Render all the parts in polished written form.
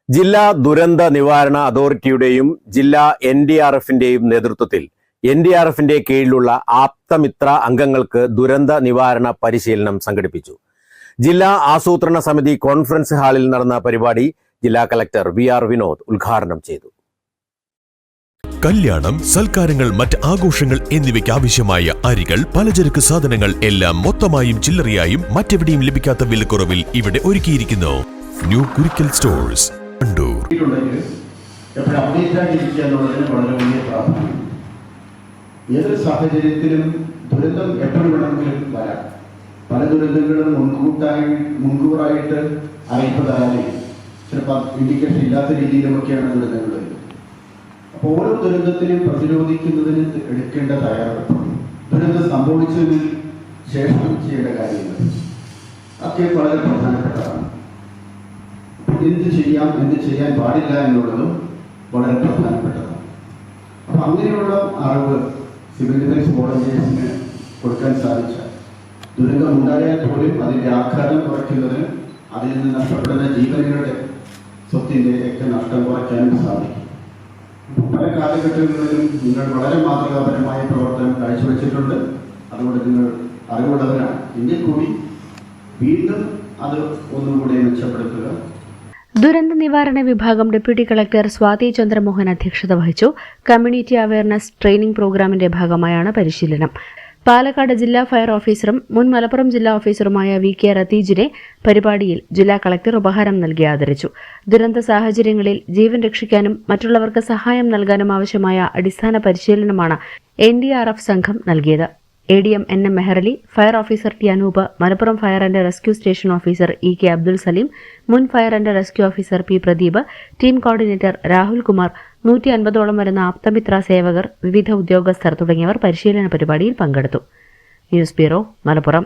ജില്ലാ ദുരന്ത നിവാരണ അതോറിറ്റിയുടെയും ജില്ലാ NDRFന്റെയും നേതൃത്വത്തിൽ NDRFന്റെ കീഴിലുള്ള ആപ്തമിത്ര അംഗങ്ങൾക്ക് ദുരന്ത നിവാരണ പരിശീലനം സംഘടിപ്പിച്ചു. ജില്ലാ ആസൂത്രണ സമിതി കോൺഫറൻസ് ഹാളിൽ നടന്ന പരിപാടി ജില്ലാ കളക്ടർ VR വിനോദ് ഉദ്ഘാടനം ചെയ്തു. കല്യാണം, സൽക്കാരങ്ങൾ, മറ്റ് ആഘോഷങ്ങൾ എന്നിവയ്ക്ക് ആവശ്യമായ അരികൾ, പലചരക്ക് സാധനങ്ങൾ എല്ലാം മൊത്തമായും ചില്ലറയായും മറ്റെവിടെയും ലഭിക്കാത്ത വിലക്കുറവിൽ ഇവിടെ ഒരുക്കിയിരിക്കുന്നു. New Kurikkal stores, Kandoor. ഏതൊരു സാഹചര്യത്തിലും ദുരന്തം എപ്പോഴും വേണമെങ്കിലും വരാം. പല ദുരന്തങ്ങളും മുൻകൂറായിട്ട് അറിയിപ്പ് തരാതെ ചിലപ്പോൾ ഇൻഡിക്കേഷൻ ഇല്ലാത്ത രീതിയിലുമൊക്കെയാണ് ദുരന്തങ്ങൾ വരുന്നത്. അപ്പോൾ ഓരോ ദുരന്തത്തിനും പ്രതിരോധിക്കുന്നതിന് എടുക്കേണ്ട തയ്യാറെടുപ്പ്, ദുരന്തം സംഭവിച്ചതിന് ശേഷം ചെയ്യേണ്ട കാര്യങ്ങൾ ഒക്കെ വളരെ പ്രധാനപ്പെട്ടതാണ്. എന്ത് ചെയ്യാം, എന്ത് ചെയ്യാൻ പാടില്ല എന്നുള്ളതും വളരെ പ്രധാനപ്പെട്ടതാണ്. അപ്പം അങ്ങനെയുള്ള അറിവ് സിവിൽ ഡിഫൻസ് വോളണ്ടിയേഴ്സിന് കൊടുക്കാൻ സാധിച്ച ദുരന്തം ഉണ്ടായാൽ പോലും അതിൻ്റെ ആഘാതം കുറയ്ക്കുന്നതിന്, അതിൽ നിന്ന് നഷ്ടപ്പെടുന്ന ജീവനുകളുടെ സ്വത്തിൻ്റെ ഒക്കെ നഷ്ടം കുറയ്ക്കാനും സാധിക്കും. പല കാലഘട്ടങ്ങളിലും നിങ്ങൾ വളരെ മാതൃകാപരമായ പ്രവർത്തനം കാഴ്ചവെച്ചിട്ടുണ്ട്. അതുകൊണ്ട് നിങ്ങൾ അറിവുള്ളവരാണ്. എങ്കിൽ കൂടി വീണ്ടും അത് ഒന്നുകൂടെ മെച്ചപ്പെടുത്തുക. ദുരന്ത നിവാരണ വിഭാഗം ഡെപ്യൂട്ടി കളക്ടർ സ്വാതി ചന്ദ്രമോഹൻ അധ്യക്ഷത വഹിച്ചു. കമ്മ്യൂണിറ്റി അവയർനെസ് ട്രെയിനിംഗ് പ്രോഗ്രാമിന്റെ ഭാഗമായാണ് പരിശീലനം. പാലക്കാട് ജില്ലാ ഫയർ ഓഫീസറും മുൻ മലപ്പുറം ജില്ലാ ഓഫീസറുമായ VK റതീജിനെ പരിപാടിയിൽ ജില്ലാ കളക്ടർ ഉപഹാരം നൽകി ആദരിച്ചു. ദുരന്ത സാഹചര്യങ്ങളിൽ ജീവൻ രക്ഷിക്കാനും മറ്റുള്ളവർക്ക് സഹായം നൽകാനും ആവശ്യമായ അടിസ്ഥാന പരിശീലനമാണ് NDRF സംഘം നൽകിയത്. ADM NM Meharali, fire officer T Anoop, Malappuram fire and rescue station officer EK Abdul Salim, മുൻ fire and rescue officer P Pradeep, team coordinator Rahul Kumar, 150ഓളം വരുന്ന ആപ്തമിത്ര സേവകർ, വിവിധ ഉദ്യോഗസ്ഥർ തുടങ്ങിയവർ പരിശീലന പരിപാടിയിൽ പങ്കെടുത്തു. News bureau, Malappuram.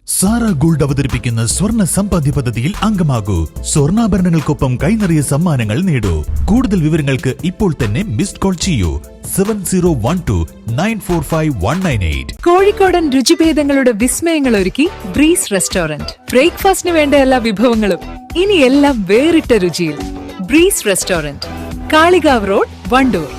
Sara Gold അവതരിപ്പിക്കുന്ന സ്വർണ്ണ സമ്പാദ്യ പദ്ധതിയിൽ അംഗമാകൂ. സ്വർണ്ണാഭരണങ്ങൾക്കൊപ്പം കൈനിറിയ സമ്മാനങ്ങൾ നേടൂ. കൂടുതൽ വിവരങ്ങൾക്ക് ഇപ്പോൾ തന്നെ മിസ്ഡ് കോൾ ചെയ്യൂ 7012945198. കോഴിക്കോടൻ രുചിഭേദങ്ങളുടെ വിസ്മയങ്ങൾ ഒരുക്കി ബ്രീസ് റെസ്റ്റോറന്റ്. ബ്രേക്ക്ഫാസ്റ്റിന് വേണ്ട എല്ലാ വിഭവങ്ങളും ഇനി എല്ലാം വേറിട്ട രുചിയിൽ. Breeze restaurant, Kalikavu road, Wandoor.